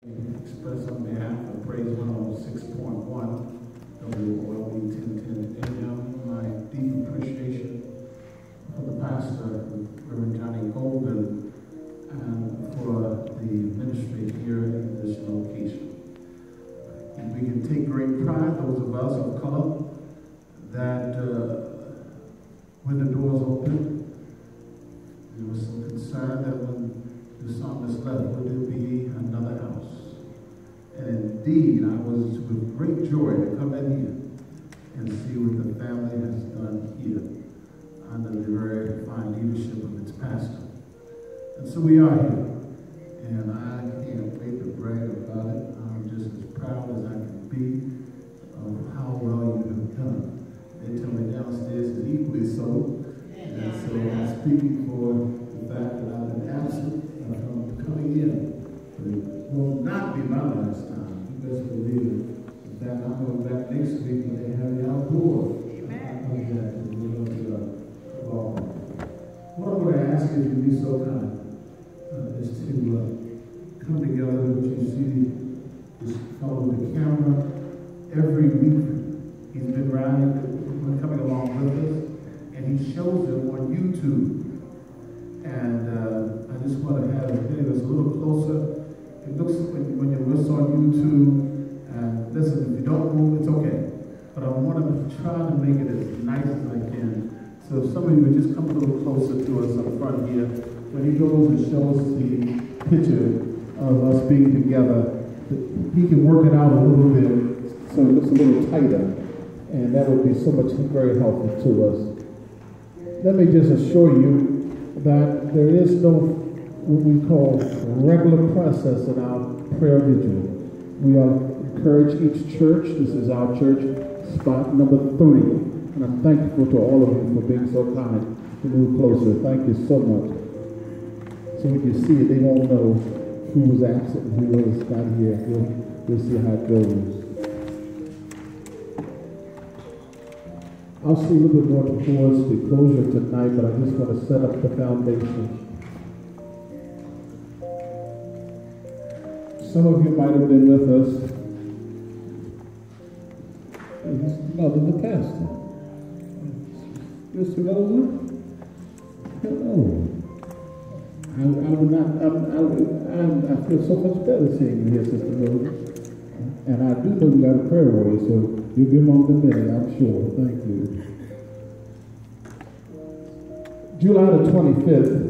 Express on behalf of Praise 106.1 WOLB 1010 AM my deep appreciation for the pastor, Reverend Johnny Golden, and for the ministry here in this location. And we can take great pride, those of us of color, that when the doors opened, there was some concern that when the psalmist left, would there be another house? And indeed, I was with great joy to come in here and see what the family has done here under the very fine leadership of its pastor. And so we are here, and I can't wait to brag about it. I'm just as proud as I can be of how well you have done. They tell me downstairs is equally so. And so I'm speaking for the fact that I've been absent from coming in. But it will not be my last time. You best believe it. In fact, I'm going back next week when they have the outdoor. What I'm going to ask you to be so kind is to come together with you. See this fellow with the camera. Every week he's been coming along with us, and he shows them on YouTube. And I just want to have many of us a little closer. It looks when you're with us on YouTube, and listen, if you don't move, it's okay. But I want to try to make it as nice as I can. So if some of you would just come a little closer to us up front here, when he goes and shows the picture of us being together, he can work it out a little bit so it looks a little tighter, and that would be so much very helpful to us. Let me just assure you that there is no what we call regular process in our prayer vigil. We encourage each church. This is our church, spot number 3. And I'm thankful to all of you for being so kind to move closer. Thank you so much. So when you see it, they won't know who was absent and who was not here. You'll see how it goes. I'll see a little bit more towards the closure tonight, but I just want to set up the foundation. Some of you might have been with us. His mother, the pastor. Mr. Rosa? Hello. I feel so much better seeing you here, Sister Rosa. And I do know you got a prayer warrior, so you'll be among the many, I'm sure. Thank you. July the 25th,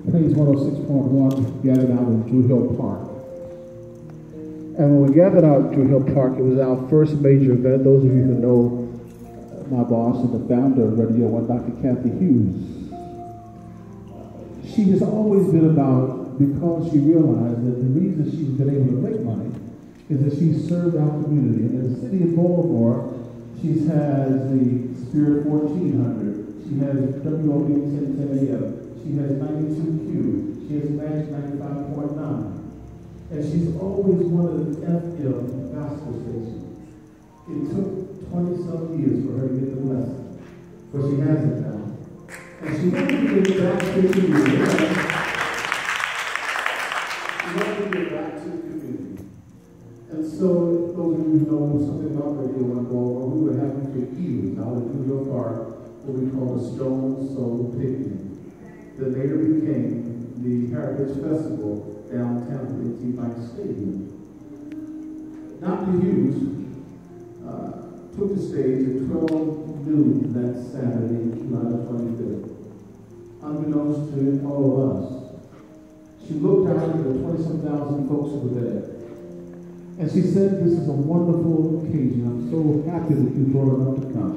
Praise 106.1 gathered out in Drew Hill Park. And when we gathered out at Drew Hill Park, it was our first major event. Those of you who know my boss and the founder of Radio 1, Dr. Kathy Hughes, she has always been about, because she realized that the reason she's been able to make money is that she served our community. And in the city of Baltimore, she has the Spirit 1400. She has WOB 1010 AM. She has 92Q. She has Match 95.9. And she's always wanted an FM gospel station. It took 20-some years for her to get the blessing, but she has it now. And she wanted to get back to the community. She wanted to get back to the community. And so, those of you who know something about Radio 1 Baltimore, we were having for years out in New York Park what we call the Stone Soul Picnic, that later became the Heritage Festival downtown at T. Mike Stadium. Dr. Hughes took the stage at 12 noon that Saturday, July 25th. Unbeknownst to all of us, she looked out at the 20-some thousand folks who were there. And she said, this is a wonderful occasion. I'm so happy that you brought enough to come.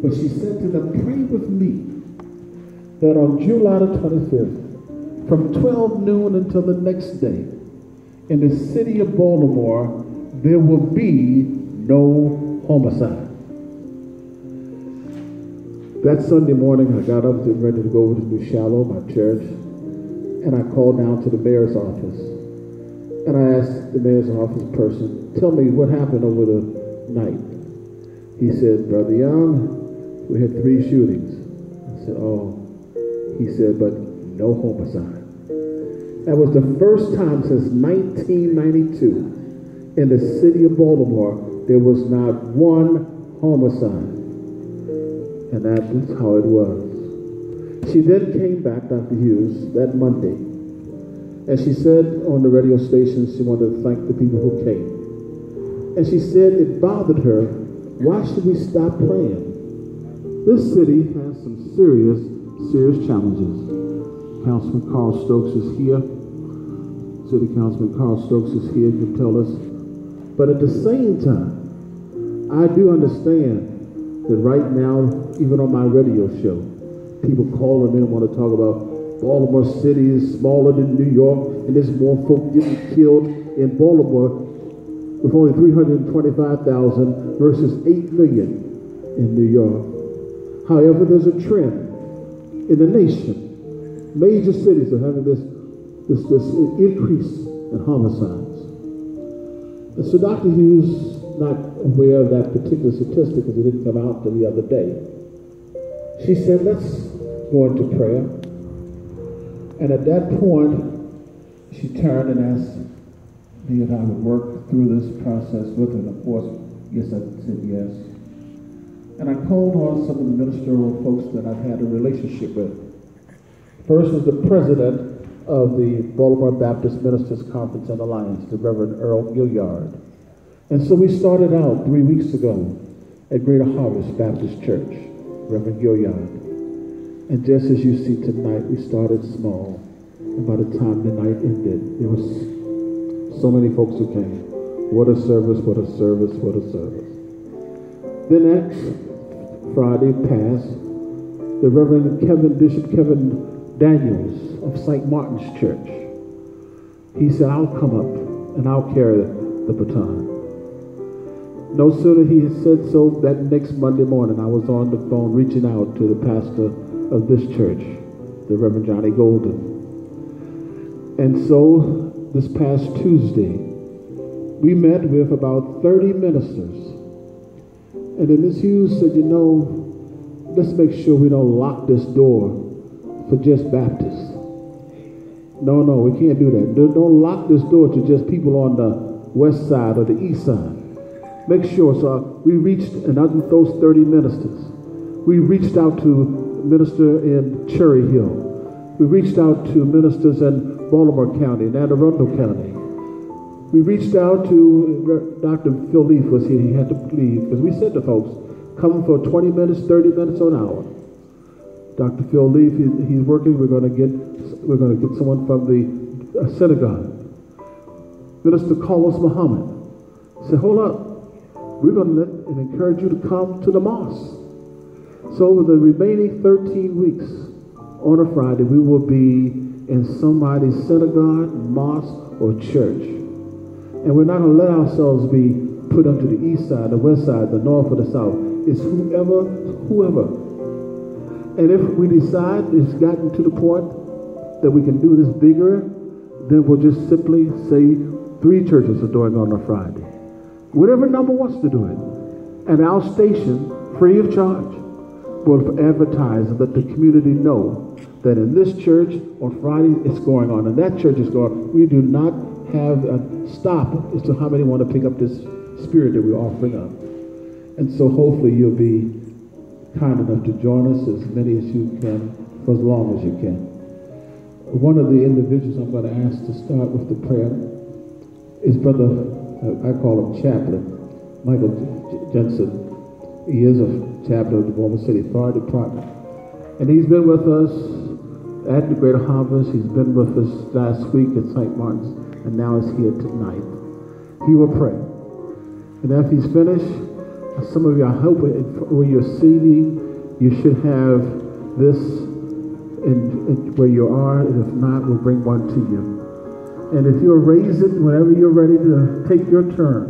But she said to them, pray with me that on July the 25th, from 12 noon until the next day, in the city of Baltimore, there will be no homicide. That Sunday morning, I got up and ready to go over to New Shallow, my church, and I called down to the mayor's office. And I asked the mayor's office person, tell me what happened over the night. He said, Brother Young, we had 3 shootings. I said, oh. He said, but no homicide. That was the first time since 1992 in the city of Baltimore there was not one homicide. And that is how it was. She then came back, Dr. Hughes, that Monday. And she said on the radio station she wanted to thank the people who came. And she said it bothered her. Why should we stop praying? This city has some serious challenges. Councilman Carl Stokes is here. City Councilman Carl Stokes is here, you can tell us. But at the same time, I do understand that right now, even on my radio show, people calling in want to talk about Baltimore City is smaller than New York, and there's more folk getting killed in Baltimore with only 325,000 versus 8 million in New York. However, there's a trend in the nation. Major cities are having this increase in homicides. And so Dr. Hughes, not aware of that particular statistic because it didn't come out until the other day, she said, let's go into prayer. And at that point, she turned and asked me if I would work through this process with her. And of course, yes, I said yes. And I called on some of the ministerial folks that I've had a relationship with. First was the president of the Baltimore Baptist Ministers Conference and Alliance, the Reverend Earl Gilliard. And so we started out 3 weeks ago at Greater Harvest Baptist Church, Reverend Gilliard. And just as you see tonight, we started small. And by the time the night ended, there was so many folks who came. What a service, what a service, what a service. The next Friday passed, the Reverend Bishop Kevin Daniels of St. Martin's Church. He said, I'll come up and I'll carry the baton. No sooner he had said so, that next Monday morning I was on the phone reaching out to the pastor of this church, the Reverend Johnny Golden. And so this past Tuesday, we met with about 30 ministers. And then Ms. Hughes said, let's make sure we don't lock this door for just Baptists. No, we can't do that. Don't lock this door to just people on the west side or the east side. Make sure. So we reached, and out of those 30 ministers, we reached out to minister in Cherry Hill. We reached out to ministers in Baltimore County and Anne Arundel County. We reached out to Dr. Phil Leaf was here. He had to leave because we said to folks, come for 20 minutes, 30 minutes, or an hour. Dr. Phil Leaf, he's working. We're going to get someone from the synagogue. Minister Carlos Muhammad said, hold up. We're going to let and encourage you to come to the mosque. So over the remaining 13 weeks, on a Friday, we will be in somebody's synagogue, mosque, or church. And we're not going to let ourselves be put onto the east side, the west side, the north, or the south. It's whoever. And if we decide it's gotten to the point that we can do this bigger, then we'll just simply say 3 churches are doing on a Friday. Whatever number wants to do it. And our station, free of charge, will advertise and let the community know that in this church on Friday it's going on, and that church is going on. We do not have a stop as to how many want to pick up this spirit that we're offering up. And so hopefully you'll be kind enough to join us, as many as you can, for as long as you can. One of the individuals I'm going to ask to start with the prayer is Brother, I call him Chaplain, Michael Jensen. He is a chaplain of the Baltimore City Fire Department. And he's been with us at the Greater Harvest. He's been with us last week at St. Martin's, and now is here tonight. He will pray. And after he's finished, some of you, I hope where you're seating, you should have this in where you are, and if not, we'll bring one to you. And if you'll raise it whenever you're ready to take your turn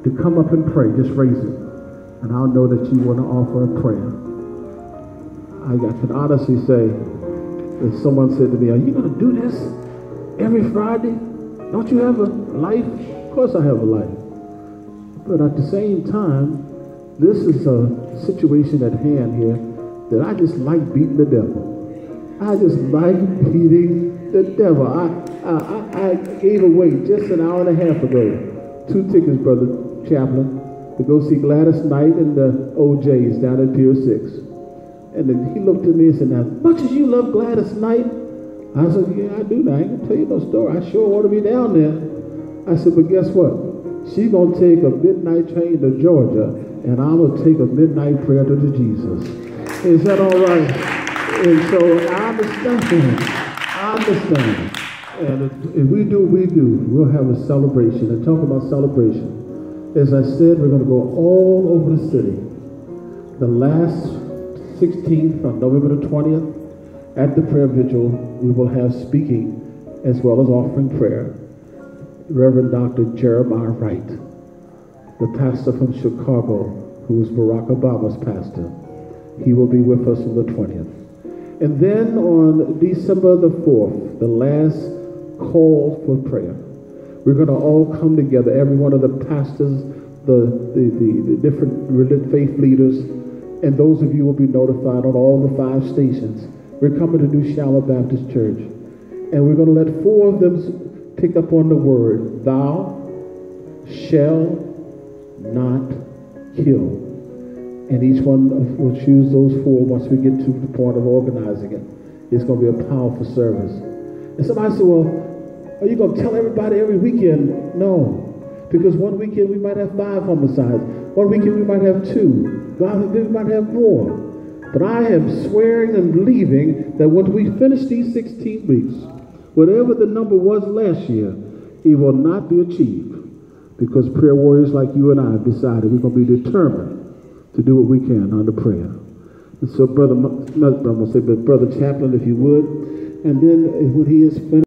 to come up and pray, just raise it. And I'll know that you want to offer a prayer. I can honestly say that someone said to me, are you going to do this every Friday? Don't you have a life? Of course I have a life. But at the same time, this is a situation at hand here that I just like beating the devil. I just like beating the devil. I gave away just an hour and a half ago 2 tickets, Brother Chaplain, to go see Gladys Knight and the OJs down at Pier 6. And then he looked at me and said, now, as much as you love Gladys Knight, I said, yeah, I do. Now, I ain't gonna tell you no story. I sure want to be down there. I said, but guess what? She's going to take a midnight train to Georgia, and I'm going to take a midnight prayer to Jesus. Is that all right? And so I understand. I understand. And if we do, we'll have a celebration. And talk about celebration. As I said, we're going to go all over the city. The last 16th on November the 20th, at the prayer vigil, we will have speaking as well as offering prayer. Reverend Dr. Jeremiah Wright, the pastor from Chicago, who is Barack Obama's pastor. He will be with us on the 20th. And then on December the 4th, the last call for prayer, we're going to all come together, every one of the pastors, the different faith leaders, and those of you will be notified on all the 5 stations. We're coming to New Shallow Baptist Church, and we're going to let 4 of them pick up on the word, thou shall not kill. And each one will choose those 4 once we get to the point of organizing it. It's going to be a powerful service. And somebody said, well, are you going to tell everybody every weekend? No, because one weekend we might have 5 homicides. One weekend we might have 2. We might have more. But I am swearing and believing that when we finish these 16 weeks, whatever the number was last year, it will not be achieved. Because prayer warriors like you and I have decided we're going to be determined to do what we can under prayer. And so, Brother Chaplain, if you would, and then when he is finished,